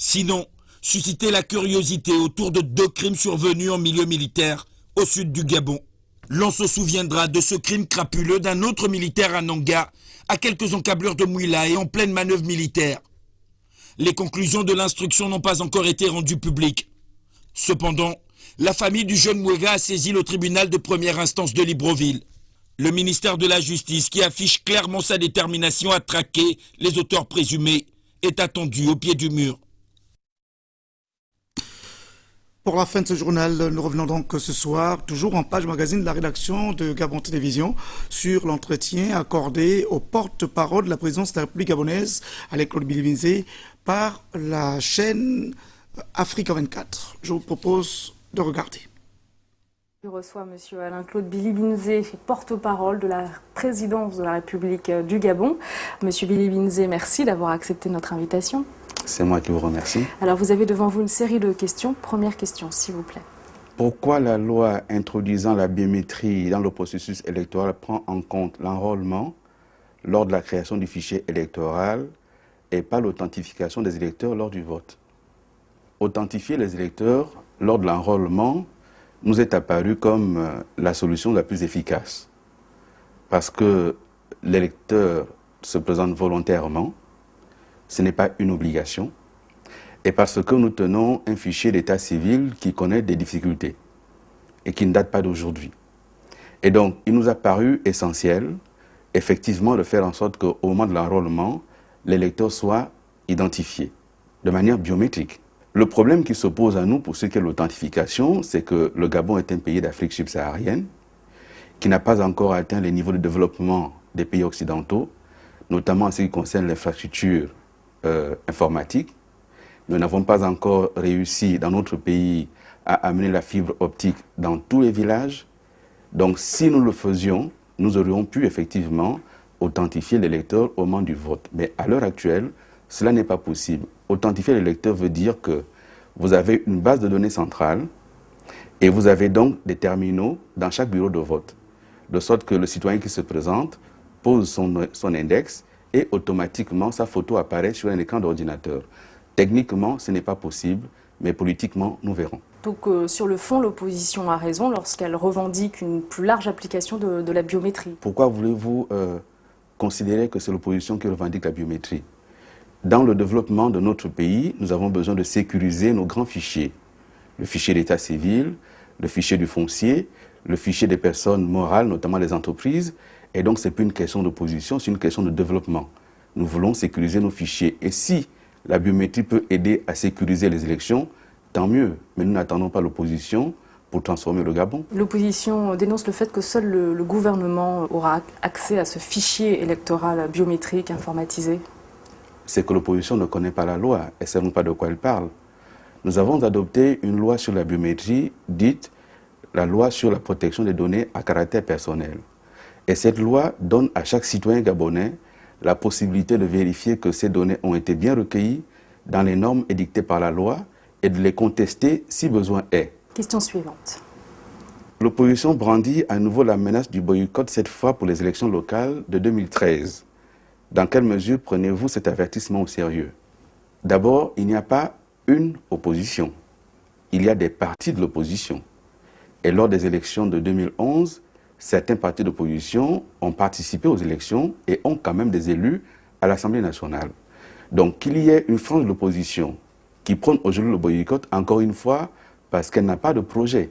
Sinon, susciter la curiosité autour de 2 crimes survenus en milieu militaire au sud du Gabon. L'on se souviendra de ce crime crapuleux d'un autre militaire à Nanga, à quelques encablures de Mouila et en pleine manœuvre militaire. Les conclusions de l'instruction n'ont pas encore été rendues publiques. Cependant, la famille du jeune Mouega a saisi le tribunal de première instance de Libreville. Le ministère de la Justice, qui affiche clairement sa détermination à traquer les auteurs présumés, est attendu au pied du mur. Pour la fin de ce journal, nous revenons donc ce soir, toujours en page magazine de la rédaction de Gabon Télévision, sur l'entretien accordé au porte-parole de la présidence de la République gabonaise, Alain-Claude Biliminzé, par la chaîne Africa 24. Je vous propose de regarder. Je reçois M. Alain-Claude Biliminzé, porte-parole de la présidence de la République du Gabon. M. Biliminzé, merci d'avoir accepté notre invitation. C'est moi qui vous remercie. Alors vous avez devant vous une série de questions. Première question, s'il vous plaît. Pourquoi la loi introduisant la biométrie dans le processus électoral prend en compte l'enrôlement lors de la création du fichier électoral et pas l'authentification des électeurs lors du vote? Authentifier les électeurs lors de l'enrôlement nous est apparu comme la solution la plus efficace. Parce que l'électeur se présente volontairement, ce n'est pas une obligation, et parce que nous tenons un fichier d'état civil qui connaît des difficultés et qui ne date pas d'aujourd'hui. Et donc, il nous a paru essentiel, effectivement, de faire en sorte qu'au moment de l'enrôlement, l'électeur soit identifié de manière biométrique. Le problème qui se pose à nous pour ce qui est de l'authentification, c'est que le Gabon est un pays d'Afrique subsaharienne qui n'a pas encore atteint les niveaux de développement des pays occidentaux, notamment en ce qui concerne l'infrastructure informatique. Nous n'avons pas encore réussi dans notre pays à amener la fibre optique dans tous les villages. Donc si nous le faisions, nous aurions pu effectivement authentifier l'électeur au moment du vote. Mais à l'heure actuelle, cela n'est pas possible. Authentifier l'électeur veut dire que vous avez une base de données centrale et vous avez donc des terminaux dans chaque bureau de vote. De sorte que le citoyen qui se présente pose son index et automatiquement sa photo apparaît sur un écran d'ordinateur. Techniquement, ce n'est pas possible, mais politiquement, nous verrons. Donc sur le fond, l'opposition a raison lorsqu'elle revendique une plus large application de la biométrie. Pourquoi voulez-vous considérer que c'est l'opposition qui revendique la biométrie? Dans le développement de notre pays, nous avons besoin de sécuriser nos grands fichiers. Le fichier d'état civil, le fichier du foncier, le fichier des personnes morales, notamment les entreprises. Et donc, ce n'est plus une question d'opposition, c'est une question de développement. Nous voulons sécuriser nos fichiers. Et si la biométrie peut aider à sécuriser les élections, tant mieux. Mais nous n'attendons pas l'opposition pour transformer le Gabon. L'opposition dénonce le fait que seul le gouvernement aura accès à ce fichier électoral biométrique informatisé. C'est que l'opposition ne connaît pas la loi et ne sait pas de quoi elle parle. Nous avons adopté une loi sur la biométrie, dite la loi sur la protection des données à caractère personnel. Et cette loi donne à chaque citoyen gabonais la possibilité de vérifier que ces données ont été bien recueillies dans les normes édictées par la loi et de les contester si besoin est. Question suivante. L'opposition brandit à nouveau la menace du boycott, cette fois pour les élections locales de 2013. Dans quelle mesure prenez-vous cet avertissement au sérieux? D'abord, il n'y a pas une opposition. Il y a des partis de l'opposition. Et lors des élections de 2011, certains partis d'opposition ont participé aux élections et ont quand même des élus à l'Assemblée nationale. Donc qu'il y ait une frange de l'opposition qui prône aujourd'hui le boycott, encore une fois, parce qu'elle n'a pas de projet.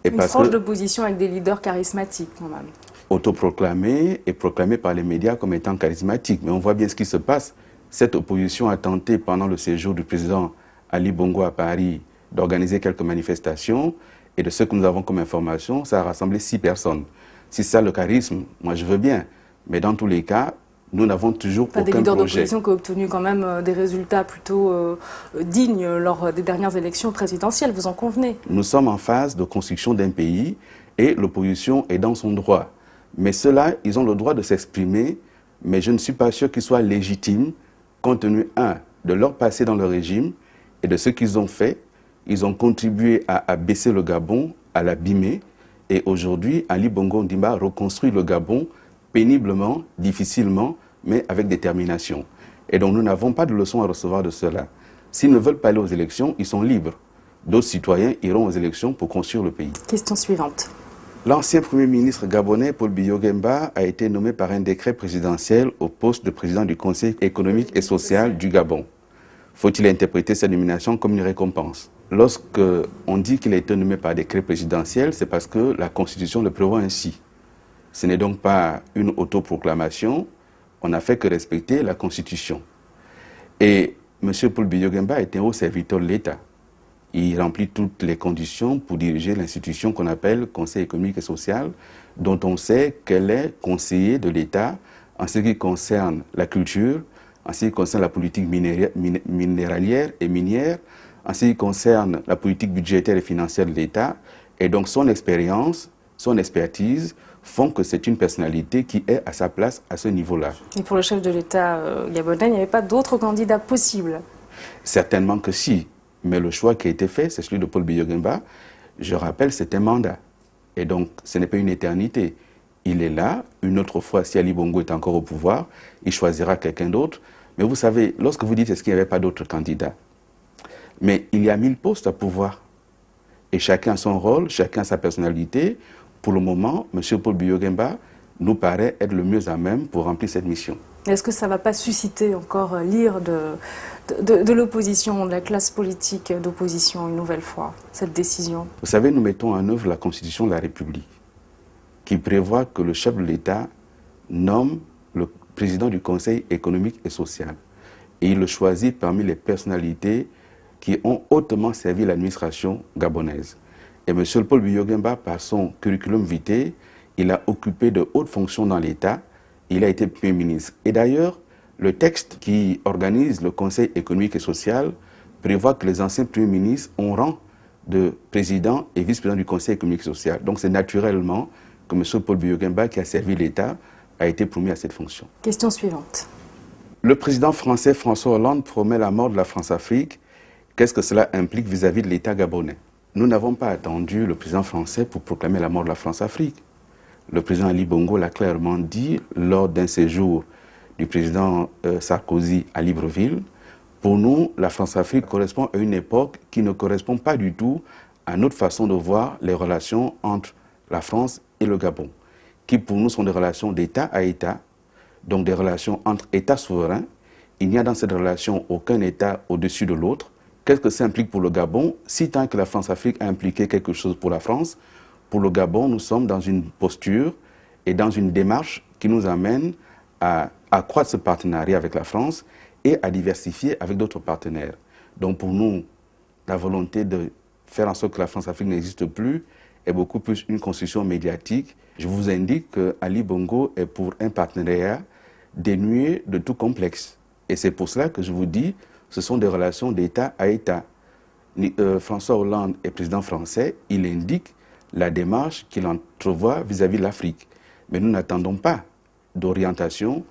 Et une frange d'opposition avec des leaders charismatiques, quand même. Autoproclamés et proclamés par les médias comme étant charismatiques. Mais on voit bien ce qui se passe. Cette opposition a tenté, pendant le séjour du président Ali Bongo à Paris, d'organiser quelques manifestations. Et de ce que nous avons comme information, ça a rassemblé 6 personnes. Si c'est ça le charisme, moi je veux bien. Mais dans tous les cas, nous n'avons toujours aucun projet. Des leaders d'opposition qui ont obtenu quand même des résultats plutôt dignes lors des dernières élections présidentielles, vous en convenez? Nous sommes en phase de construction d'un pays et l'opposition est dans son droit. Mais ceux-là, ils ont le droit de s'exprimer, mais je ne suis pas sûr qu'ils soient légitimes, compte tenu, de leur passé dans le régime et de ce qu'ils ont fait. Ils ont contribué à baisser le Gabon, à l'abîmer. Et aujourd'hui, Ali Bongo Ondimba reconstruit le Gabon péniblement, difficilement, mais avec détermination. Et donc nous n'avons pas de leçon à recevoir de cela. S'ils ne veulent pas aller aux élections, ils sont libres. D'autres citoyens iront aux élections pour construire le pays. Question suivante. L'ancien Premier ministre gabonais, Paul Biya Oguemba, a été nommé par un décret présidentiel au poste de président du Conseil économique et social du Gabon. Faut-il interpréter cette nomination comme une récompense? Lorsque on dit qu'il a été nommé par décret présidentiel, c'est parce que la Constitution le prévoit ainsi. Ce n'est donc pas une autoproclamation, on n'a fait que respecter la Constitution. Et M. Paul Biya Oguemba est un haut serviteur de l'État. Il remplit toutes les conditions pour diriger l'institution qu'on appelle Conseil économique et social, dont on sait qu'elle est conseiller de l'État en ce qui concerne la culture, en ce qui concerne la politique minéralière et minière, en ce qui concerne la politique budgétaire et financière de l'État. Et donc son expérience, son expertise font que c'est une personnalité qui est à sa place à ce niveau-là. Et pour le chef de l'État gabonais, il n'y avait pas d'autres candidats possibles? Certainement que si. Mais le choix qui a été fait, c'est celui de Paul Biya Oguemba. Je rappelle, c'est un mandat. Et donc, ce n'est pas une éternité. Il est là. Une autre fois, si Ali Bongo est encore au pouvoir, il choisira quelqu'un d'autre. Mais vous savez, lorsque vous dites est-ce qu'il n'y avait pas d'autres candidats, mais il y a 1000 postes à pouvoir. Et chacun a son rôle, chacun a sa personnalité. Pour le moment, M. Paul Biya Oguemba nous paraît être le mieux à même pour remplir cette mission. Est-ce que ça ne va pas susciter encore l'ire de l'opposition, de la classe politique d'opposition une nouvelle fois, cette décision? Vous savez, nous mettons en œuvre la Constitution de la République qui prévoit que le chef de l'État nomme le président du Conseil économique et social. Et il le choisit parmi les personnalités qui ont hautement servi l'administration gabonaise. Et M. Paul Biya Oguemba, par son curriculum vitae, il a occupé de hautes fonctions dans l'État. Il a été Premier ministre. Et d'ailleurs, le texte qui organise le Conseil économique et social prévoit que les anciens premiers ministres ont rang de président et vice-président du Conseil économique et social. Donc c'est naturellement que M. Paul Biya Oguemba, qui a servi l'État, a été promu à cette fonction. Question suivante. Le président français François Hollande promet la mort de la France-Afrique. Qu'est-ce que cela implique vis-à-vis de l'État gabonais? Nous n'avons pas attendu le président français pour proclamer la mort de la France-Afrique. Le président Ali Bongo l'a clairement dit lors d'un séjour du président Sarkozy à Libreville. Pour nous, la France-Afrique correspond à une époque qui ne correspond pas du tout à notre façon de voir les relations entre la France et le Gabon, qui pour nous sont des relations d'État à État, donc des relations entre États souverains. Il n'y a dans cette relation aucun État au-dessus de l'autre. Qu'est-ce que ça implique pour le Gabon? Si tant que la France-Afrique a impliqué quelque chose pour la France, pour le Gabon, nous sommes dans une posture et dans une démarche qui nous amène à accroître ce partenariat avec la France et à diversifier avec d'autres partenaires. Donc pour nous, la volonté de faire en sorte que la France-Afrique n'existe plus est beaucoup plus une construction médiatique. Je vous indique que Ali Bongo est pour un partenariat dénué de tout complexe. Et c'est pour cela que je vous dis, ce sont des relations d'État à État. François Hollande est président français, il indique la démarche qu'il entrevoit vis-à-vis de l'Afrique. Mais nous n'attendons pas d'orientation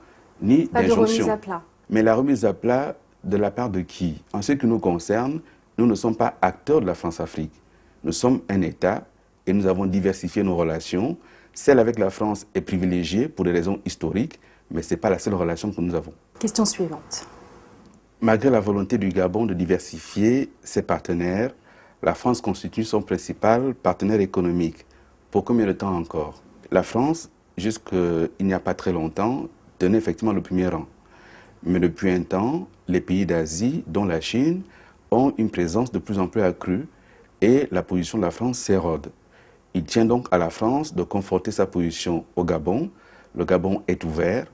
ni d'injonction. Pas de remise à plat. Mais la remise à plat de la part de qui? En ce qui nous concerne, nous ne sommes pas acteurs de la France-Afrique. Nous sommes un État et nous avons diversifié nos relations. Celle avec la France est privilégiée pour des raisons historiques, mais ce n'est pas la seule relation que nous avons. Question suivante. Malgré la volonté du Gabon de diversifier ses partenaires, la France constitue son principal partenaire économique. Pour combien de temps encore? La France, jusqu'il n'y a pas très longtemps, tenait effectivement le premier rang. Mais depuis un temps, les pays d'Asie, dont la Chine, ont une présence de plus en plus accrue et la position de la France s'érode. Il tient donc à la France de conforter sa position au Gabon. Le Gabon est ouvert.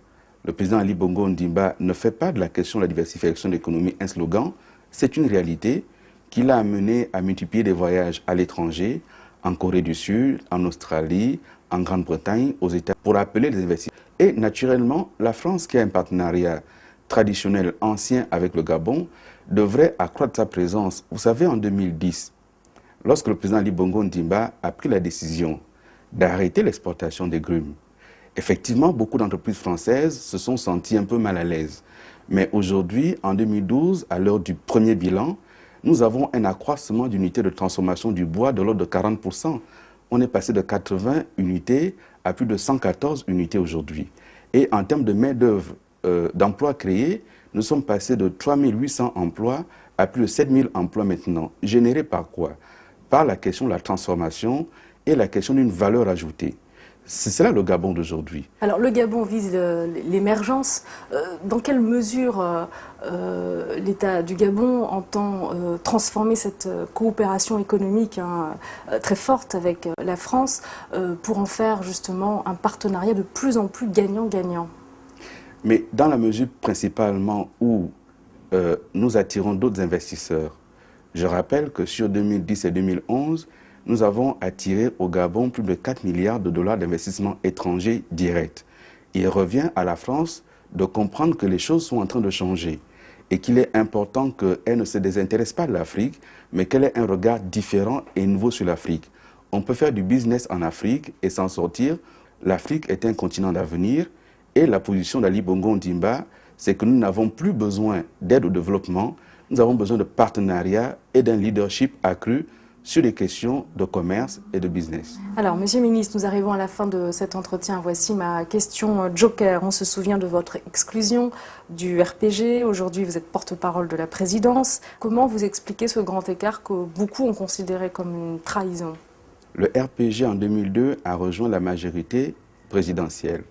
Le président Ali Bongo Ondimba ne fait pas de la question de la diversification de l'économie un slogan. C'est une réalité qui l'a amené à multiplier des voyages à l'étranger, en Corée du Sud, en Australie, en Grande-Bretagne, aux États, pour appeler les investisseurs. Et naturellement, la France, qui a un partenariat traditionnel ancien avec le Gabon, devrait accroître sa présence. Vous savez, en 2010, lorsque le président Ali Bongo Ondimba a pris la décision d'arrêter l'exportation des grumes, effectivement, beaucoup d'entreprises françaises se sont senties un peu mal à l'aise. Mais aujourd'hui, en 2012, à l'heure du premier bilan, nous avons un accroissement d'unités de transformation du bois de l'ordre de 40%. On est passé de 80 unités à plus de 114 unités aujourd'hui. Et en termes de main-d'œuvre, d'emplois créés, nous sommes passés de 3800 emplois à plus de 7000 emplois maintenant. Générés par quoi? Par la question de la transformation et la question d'une valeur ajoutée. C'est cela le Gabon d'aujourd'hui. Alors le Gabon vise l'émergence. Dans quelle mesure l'État du Gabon entend transformer cette coopération économique très forte avec la France pour en faire justement un partenariat de plus en plus gagnant-gagnant? Mais dans la mesure principalement où nous attirons d'autres investisseurs. Je rappelle que sur 2010 et 2011, nous avons attiré au Gabon plus de 4 milliards de dollars d'investissements étrangers directs. Il revient à la France de comprendre que les choses sont en train de changer et qu'il est important qu'elle ne se désintéresse pas de l'Afrique, mais qu'elle ait un regard différent et nouveau sur l'Afrique. On peut faire du business en Afrique et s'en sortir. L'Afrique est un continent d'avenir et la position d'Ali Bongo Ondimba, c'est que nous n'avons plus besoin d'aide au développement, nous avons besoin de partenariat et d'un leadership accru sur les questions de commerce et de business. Alors, Monsieur le Ministre, nous arrivons à la fin de cet entretien. Voici ma question joker. On se souvient de votre exclusion du RPG. Aujourd'hui, vous êtes porte-parole de la présidence. Comment vous expliquez ce grand écart que beaucoup ont considéré comme une trahison? Le RPG, en 2002, a rejoint la majorité présidentielle.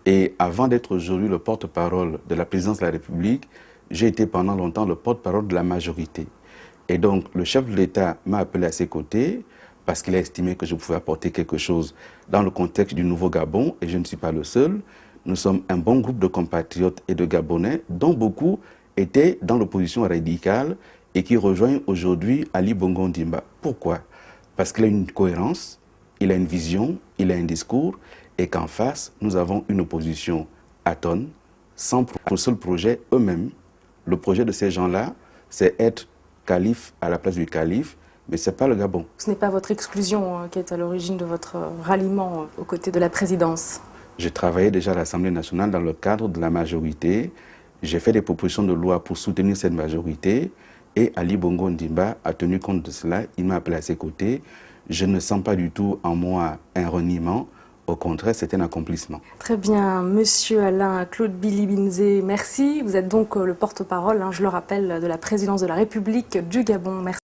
Et avant d'être aujourd'hui le porte-parole de la présidence de la République, j'ai été pendant longtemps le porte-parole de la majorité. Et donc, le chef de l'État m'a appelé à ses côtés parce qu'il a estimé que je pouvais apporter quelque chose dans le contexte du nouveau Gabon, et je ne suis pas le seul. Nous sommes un bon groupe de compatriotes et de Gabonais, dont beaucoup étaient dans l'opposition radicale et qui rejoignent aujourd'hui Ali Bongo Ondimba. Pourquoi? Parce qu'il a une cohérence, il a une vision, il a un discours, et qu'en face, nous avons une opposition atone, sans le seul projet eux-mêmes. Le projet de ces gens-là, c'est être calife à la place du calife, mais ce n'est pas le Gabon. Ce n'est pas votre exclusion qui est à l'origine de votre ralliement aux côtés de la présidence? J'ai travaillé déjà à l'Assemblée nationale dans le cadre de la majorité. J'ai fait des propositions de loi pour soutenir cette majorité. Et Ali Bongo Ondimba a tenu compte de cela. Il m'a appelé à ses côtés. Je ne sens pas du tout en moi un reniement. Au contraire, c'est un accomplissement. Très bien. Monsieur Alain-Claude Bilibinze, merci. Vous êtes donc le porte-parole, je le rappelle, de la présidence de la République du Gabon. Merci.